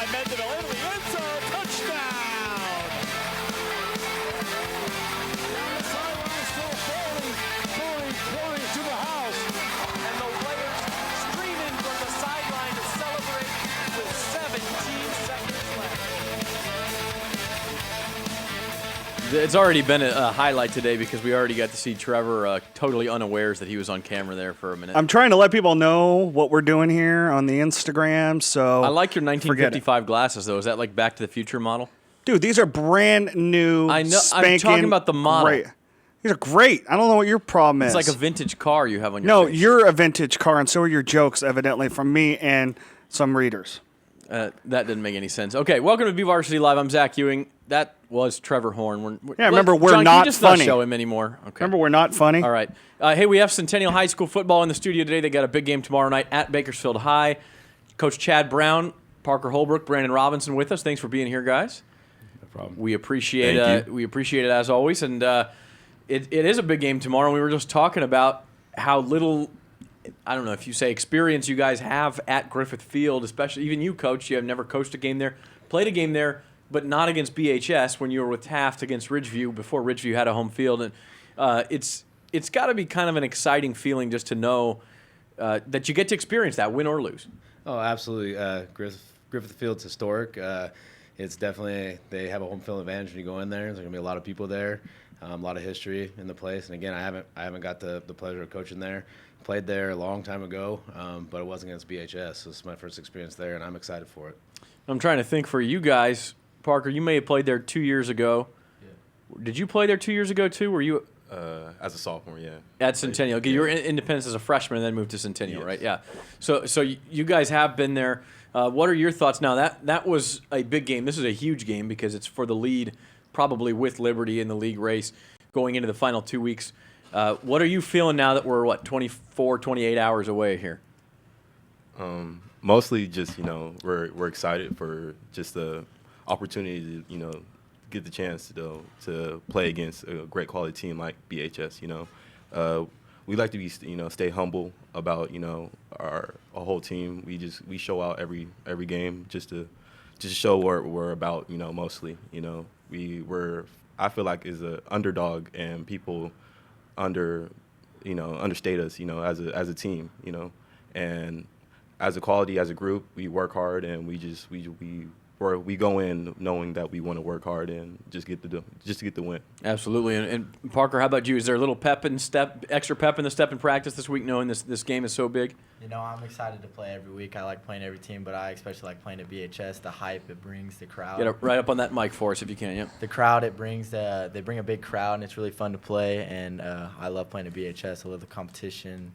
by Mendeville into the end zone. Touchdown! Down the sideline, still Foley to the house. And the players streaming from the sideline to celebrate with 17 seconds left. It's already been a highlight today because we already got to see Trevor totally unawares that he was on camera there for a minute. I'm trying to let people know what we're doing here on the Instagram. So I like your 1955 glasses, though. Is that like Back to the Future model? Dude, these are brand new. I know. I'm Spanking talking about the model. great. These are great. I don't know what your problem is. It's like a vintage car you have on your No, face. you're a vintage car, and so are your jokes, evidently, from me and some readers. That didn't make any sense. Okay, welcome to BVarsity Live. I'm Zach Ewing. That was Trevor Horn. Remember, we're John, not can you just funny. Not show him anymore. Okay. Remember, we're not funny? All right. Hey, we have Centennial High School football in the studio today. They got a big game tomorrow night at Bakersfield High. Coach Chad Brown, Parker Holbrook, Brandon Robinson with us. Thanks for being here, guys. No problem. We appreciate it. We appreciate it as always. And it is a big game tomorrow. We were just talking about how little, I don't know if you say experience you guys have at Griffith Field, especially even you, Coach. You have never coached a game there, played a game there, but not against BHS when you were with Taft against Ridgeview before Ridgeview had a home field. And it's got to be kind of an exciting feeling just to know that you get to experience that, win or lose. Oh, absolutely. Griffith Field's historic. It's definitely, they have a home field advantage when you go in there. There's going to be a lot of people there, a lot of history in the place. And again, I haven't got the pleasure of coaching there. Played there a long time ago, but it wasn't against BHS. So this is my first experience there, and I'm excited for it. I'm trying to think for you guys. Parker, you may have played there 2 years ago. Yeah. Did you play there 2 years ago too? Were you as a sophomore? Yeah. At Centennial. You were in Independence as a freshman and then moved to Centennial, Yes. right? Yeah. So you guys have been there. What are your thoughts now? That was a big game. This is a huge game because it's for the lead, probably with Liberty in the league race going into the final 2 weeks. What are you feeling now that we're 24, 28 hours away here? Mostly just we're excited for just the opportunity to get the chance to play against a great quality team like BHS. We like to be stay humble about our whole team. We show out every game just to show what we're about. Mostly I feel like is a underdog and people understate us as a team and as a quality as a group we work hard and we go in knowing that we want to work hard and just get the win. Absolutely. And Parker, how about you? Is there a little extra pep in the step in practice this week, knowing this game is so big? I'm excited to play every week. I like playing every team, but I especially like playing at BHS. The hype it brings, the crowd. Get right up on that mic for us if you can. Yep. The crowd it brings. They bring a big crowd, and it's really fun to play. And I love playing at BHS. I love the competition.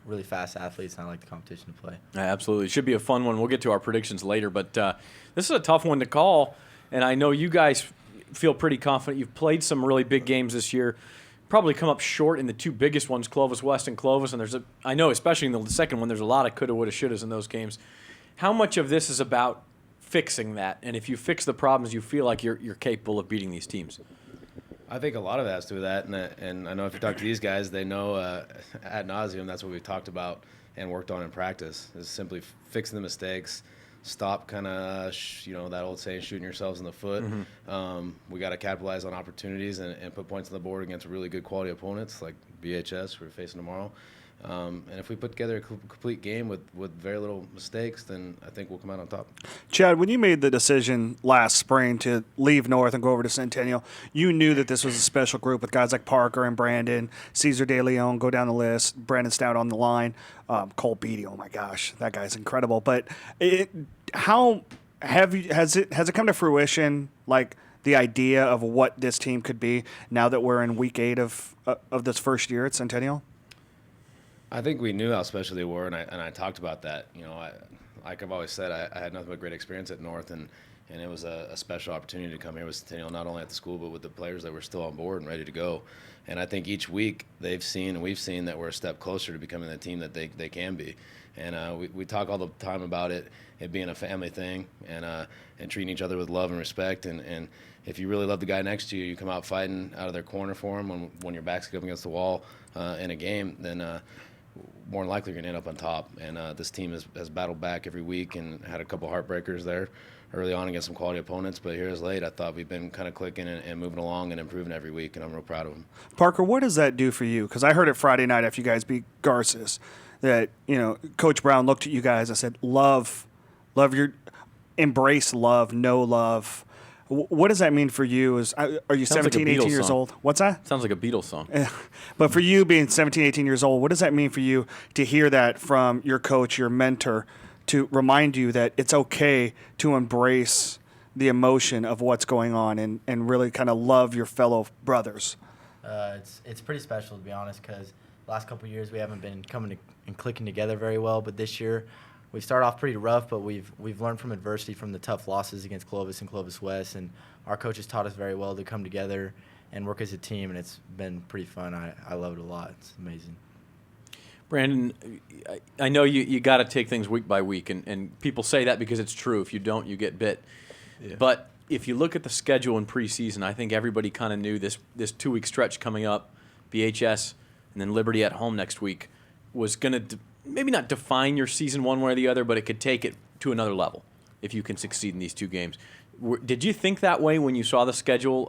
Really fast athletes, and I like the competition to play. Absolutely. It should be a fun one. We'll get to our predictions later, but this is a tough one to call, and I know you guys feel pretty confident. You've played some really big games this year, probably come up short in the two biggest ones, Clovis West and Clovis, and I know especially in the second one, there's a lot of coulda, woulda, shouldas in those games. How much of this is about fixing that, and if you fix the problems, you feel like you're capable of beating these teams? I think a lot of that has to do with that, and I know if you talk to these guys, they know ad nauseum that's what we've talked about and worked on in practice is simply fixing the mistakes, stop kind of that old saying, shooting yourselves in the foot. Mm-hmm. We got to capitalize on opportunities and put points on the board against really good quality opponents like BHS we're facing tomorrow. And if we put together a complete game with very little mistakes, then I think we'll come out on top. Chad, when you made the decision last spring to leave North and go over to Centennial, you knew that this was a special group with guys like Parker and Brandon, Cesar De Leon, go down the list, Brandon Stout on the line, Cole Beatty, oh my gosh, that guy's incredible. But has it come to fruition, like the idea of what this team could be now that we're in week 8 of this first year at Centennial? I think we knew how special they were, and I talked about that. Like I've always said, I had nothing but great experience at North, and it was a special opportunity to come here with Centennial, not only at the school, but with the players that were still on board and ready to go. And I think each week they've seen and we've seen that we're a step closer to becoming the team that they can be. And we talk all the time about it being a family thing and treating each other with love and respect. And if you really love the guy next to you, you come out fighting out of their corner for him when your back's up against the wall in a game, then more than likely going to end up on top. And this team has battled back every week and had a couple heartbreakers there early on against some quality opponents. But here as late, I thought we've been kind of clicking and moving along and improving every week, and I'm real proud of them. Parker, what does that do for you? Because I heard it Friday night after you guys beat Garces that, Coach Brown looked at you guys and said, love embrace love, know love. What does that mean for you? Are you Sounds 17, like a 18 Beatles years song. old? What's that? Sounds like a Beatles song. But for you being 17, 18 years old, what does that mean for you to hear that from your coach, your mentor, to remind you that it's okay to embrace the emotion of what's going on and really kind of love your fellow brothers? It's pretty special, to be honest, because the last couple of years we haven't been coming and clicking together very well. But this year we started off pretty rough, but we've learned from adversity, from the tough losses against Clovis and Clovis West, and our coaches taught us very well to come together and work as a team, and it's been pretty fun. I love it a lot. It's amazing. Brandon, I know you got to take things week by week, and people say that because it's true. If you don't, you get bit. Yeah. But if you look at the schedule in preseason, I think everybody kind of knew this 2-week stretch coming up, BHS, and then Liberty at home next week, was going to maybe not define your season one way or the other, but it could take it to another level if you can succeed in these two games. Did you think that way when you saw the schedule,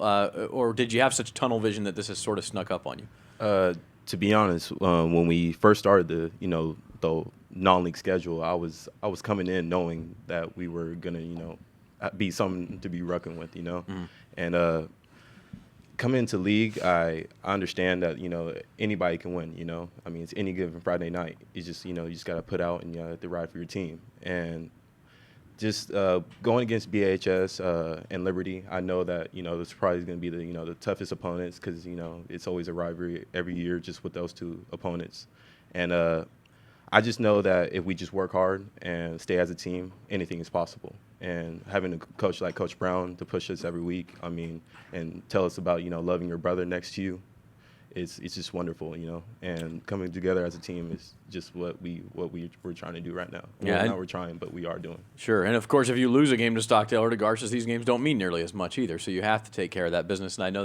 or did you have such tunnel vision that this has sort of snuck up on you? To be honest, when we first started the non-league schedule, I was coming in knowing that we were gonna be something to be reckoned with, and coming into league, I understand that anybody can win. I mean, it's any given Friday night. It's just you just got to put out and you have to ride for your team. And just going against BHS and Liberty, I know that this probably is going to be the toughest opponents because it's always a rivalry every year just with those two opponents. And I just know that if we just work hard and stay as a team, anything is possible. And having a coach like Coach Brown to push us every week, and tell us about loving your brother next to you, it's just wonderful, And coming together as a team is just what we're trying to do right now. Yeah, Well, not we're trying, but we are doing. Sure, and of course, if you lose a game to Stockdale or to Garces, these games don't mean nearly as much either. So you have to take care of that business, and I know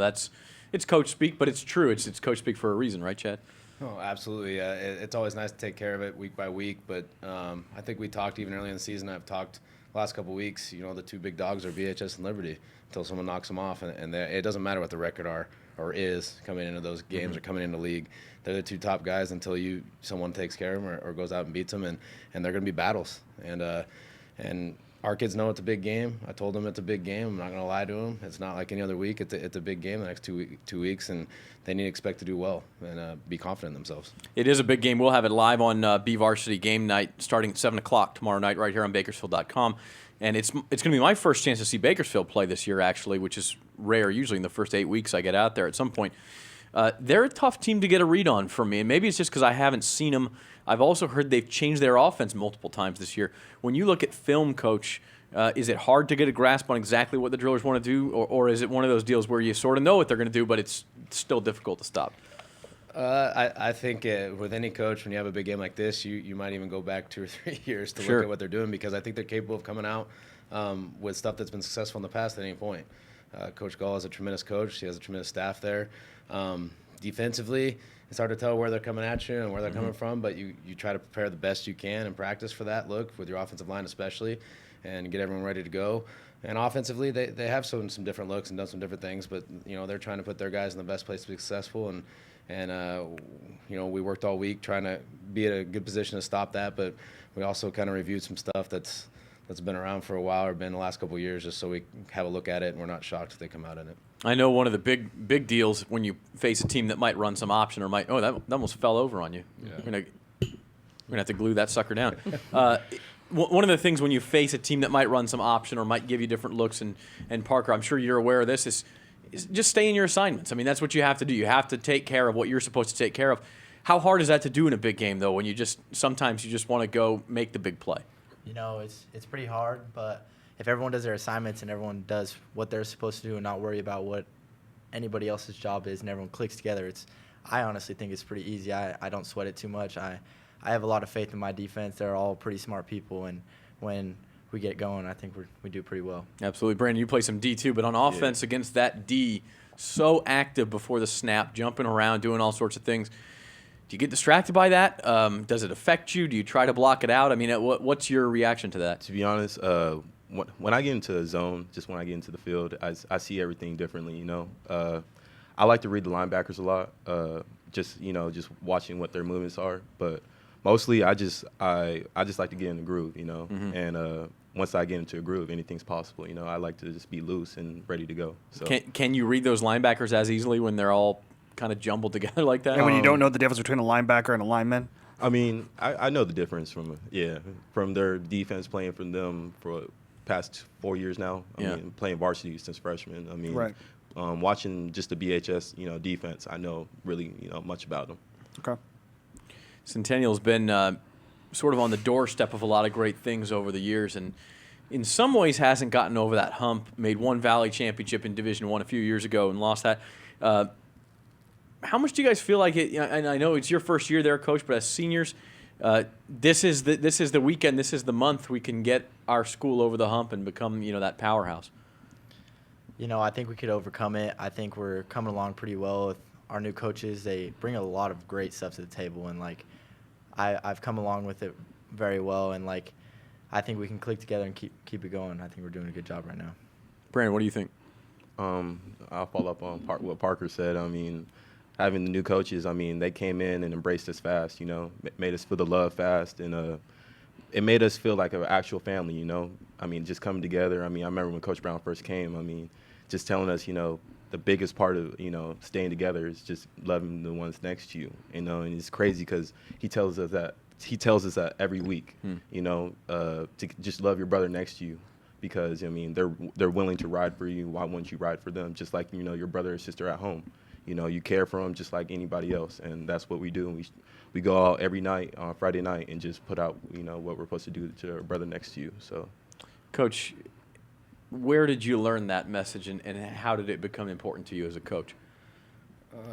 it's coach speak, but it's true. It's coach speak for a reason, right, Chad? Oh, absolutely. It's always nice to take care of it week by week, but I think we talked even early in the season. I've talked the last couple of weeks, the two big dogs are BHS and Liberty until someone knocks them off, and it doesn't matter what the record are or is coming into those games or coming into league. They're the two top guys until someone takes care of them or goes out and beats them, and they're going to be battles. And our kids know it's a big game. I told them it's a big game. I'm not going to lie to them. It's not like any other week. It's a big game the next 2 weeks, and they need to expect to do well and be confident in themselves. It is a big game. We'll have it live on BVarsity game night starting at 7 o'clock tomorrow night right here on Bakersfield.com. And it's going to be my first chance to see Bakersfield play this year, actually, which is rare. Usually in the first 8 weeks I get out there at some point. They're a tough team to get a read on for me, and maybe it's just because I haven't seen them. I've also heard they've changed their offense multiple times this year. When you look at film, Coach, is it hard to get a grasp on exactly what the drillers want to do, or is it one of those deals where you sort of know what they're going to do, but it's still difficult to stop? I think with any coach, when you have a big game like this, you might even go back 2 or 3 years to Sure. look at what they're doing, because I think they're capable of coming out with stuff that's been successful in the past at any point. Coach Gall is a tremendous coach. He has a tremendous staff there. Defensively, it's hard to tell where they're coming at you and where they're coming from, but you try to prepare the best you can and practice for that look with your offensive line especially, and get everyone ready to go. And offensively, they have some different looks and done some different things, but they're trying to put their guys in the best place to be successful. And we worked all week trying to be at a good position to stop that, but we also kind of reviewed some stuff that's been around for a while or been the last couple of years, just so we have a look at it and we're not shocked if they come out in it. I know one of the big deals when you face a team that might run some option or that almost fell over on you. Yeah. We're gonna have to glue that sucker down. One of the things when you face a team that might run some option or might give you different looks, and Parker, I'm sure you're aware of this, is just stay in your assignments. I mean, that's what you have to do. You have to take care of what you're supposed to take care of. How hard is that to do in a big game, though, when sometimes you just want to go make the big play? It's pretty hard, but if everyone does their assignments and everyone does what they're supposed to do and not worry about what anybody else's job is and everyone clicks together, I honestly think it's pretty easy. I don't sweat it too much. I have a lot of faith in my defense. They're all pretty smart people, and when we get going, I think we do pretty well. Absolutely. Brandon, you play some D too, but on offense against that D, so active before the snap, jumping around, doing all sorts of things. you get distracted by that? Does it affect you? Do you try to block it out? I mean, what's your reaction to that? To be honest, when I get into a zone, just when I get into the field, I see everything differently. I like to read the linebackers a lot, just watching what their movements are. But mostly, I just like to get in the groove, And once I get into a groove, anything's possible. I like to just be loose and ready to go. So Can you read those linebackers as easily when they're all kind of jumbled together like that? And when you don't know the difference between a linebacker and a lineman? I mean, I know the difference from their defense, playing for them for past 4 years now. I mean, playing varsity since freshman. I mean, Right. Watching just the BHS, defense, I know really, much about them. Okay. Centennial's been sort of on the doorstep of a lot of great things over the years, and in some ways hasn't gotten over that hump. Made one Valley championship in Division I a few years ago and lost that. How much do you guys feel like it? And I know it's your first year there, Coach, but as seniors, this is the weekend, this is the month we can get our school over the hump and become that powerhouse. I think we could overcome it. I think we're coming along pretty well with our new coaches. They bring a lot of great stuff to the table, and I've come along with it very well, and I think we can click together and keep it going. I think we're doing a good job right now. Brandon, what do you think? I'll follow up on what Parker said. I mean, having the new coaches, I mean, they came in and embraced us fast, made us feel the love fast, and it made us feel like an actual family, I mean, just coming together. I mean, I remember when Coach Brown first came, I mean, just telling us, the biggest part of, staying together is just loving the ones next to you, and it's crazy because he tells us that every week, to just love your brother next to you, because, I mean, they're willing to ride for you. Why wouldn't you ride for them? Just like, your brother or sister at home. You care for them just like anybody else, and that's what we do. We go out every night on Friday night and just put out, what we're supposed to do to our brother next to you. So, Coach, where did you learn that message, and how did it become important to you as a coach?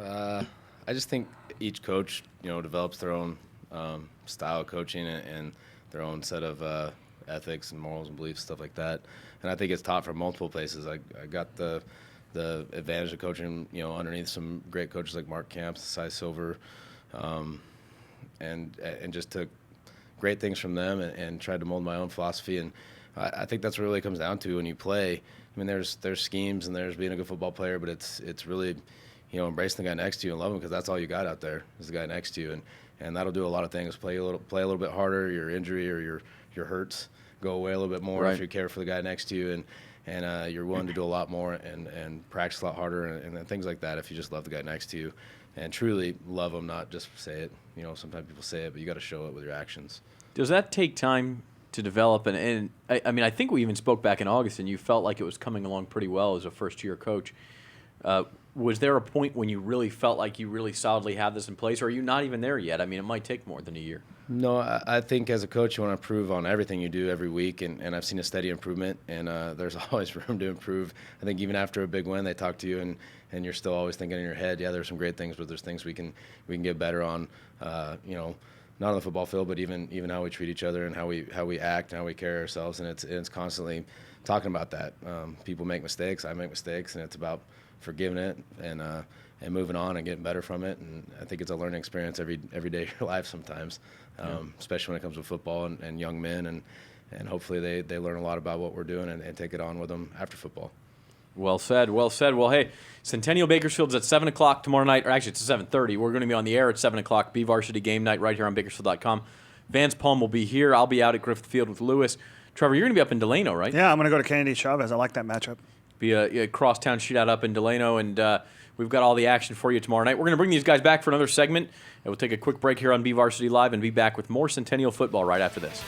I just think each coach, develops their own style of coaching and their own set of ethics and morals and beliefs, stuff like that. And I think it's taught from multiple places. I got the advantage of coaching, underneath some great coaches like Mark Camps, Cy Silver, and just took great things from them and tried to mold my own philosophy. And I think that's what it really comes down to when you play. I mean, there's schemes and there's being a good football player, but it's really, embracing the guy next to you and love him, because that's all you got out there is the guy next to you, and that'll do a lot of things. Play a little bit harder. Your injury or your hurts go away a little bit more if you care for the guy next to you, and you're willing to do a lot more and practice a lot harder and things like that if you just love the guy next to you and truly love him, not just say it. Sometimes people say it, but you got to show it with your actions. Does that take time to develop? And I mean, I think we even spoke back in August, and you felt like it was coming along pretty well as a first-year coach. Was there a point when you really felt like you really solidly had this in place, or are you not even there yet? I mean, it might take more than a year. No, I think as a coach, you want to improve on everything you do every week, and I've seen a steady improvement, and there's always room to improve. I think even after a big win, they talk to you, and you're still always thinking in your head, yeah, there's some great things, but there's things we can get better on, not on the football field, but even how we treat each other and how we act and how we carry ourselves, and it's constantly talking about that. People make mistakes, I make mistakes, and it's about forgiving it and moving on and getting better from it. And I think it's a learning experience every day of your life sometimes, especially when it comes to football and young men, and hopefully they learn a lot about what we're doing and take it on with them after football. Well said, well said. Well, hey, Centennial Bakersfield's at 7 o'clock tomorrow night, or actually it's 7:30. We're going to be on the air at 7 o'clock, BVarsity game night right here on Bakersfield.com. Vance Palm will be here. I'll be out at Griffith Field with Lewis. Trevor, you're going to be up in Delano, right? Yeah, I'm going to go to Kennedy Chavez. I like that matchup. Be a crosstown shootout up in Delano, and we've got all the action for you tomorrow night. We're going to bring these guys back for another segment, and we'll take a quick break here on BVarsity Live and be back with more Centennial football right after this.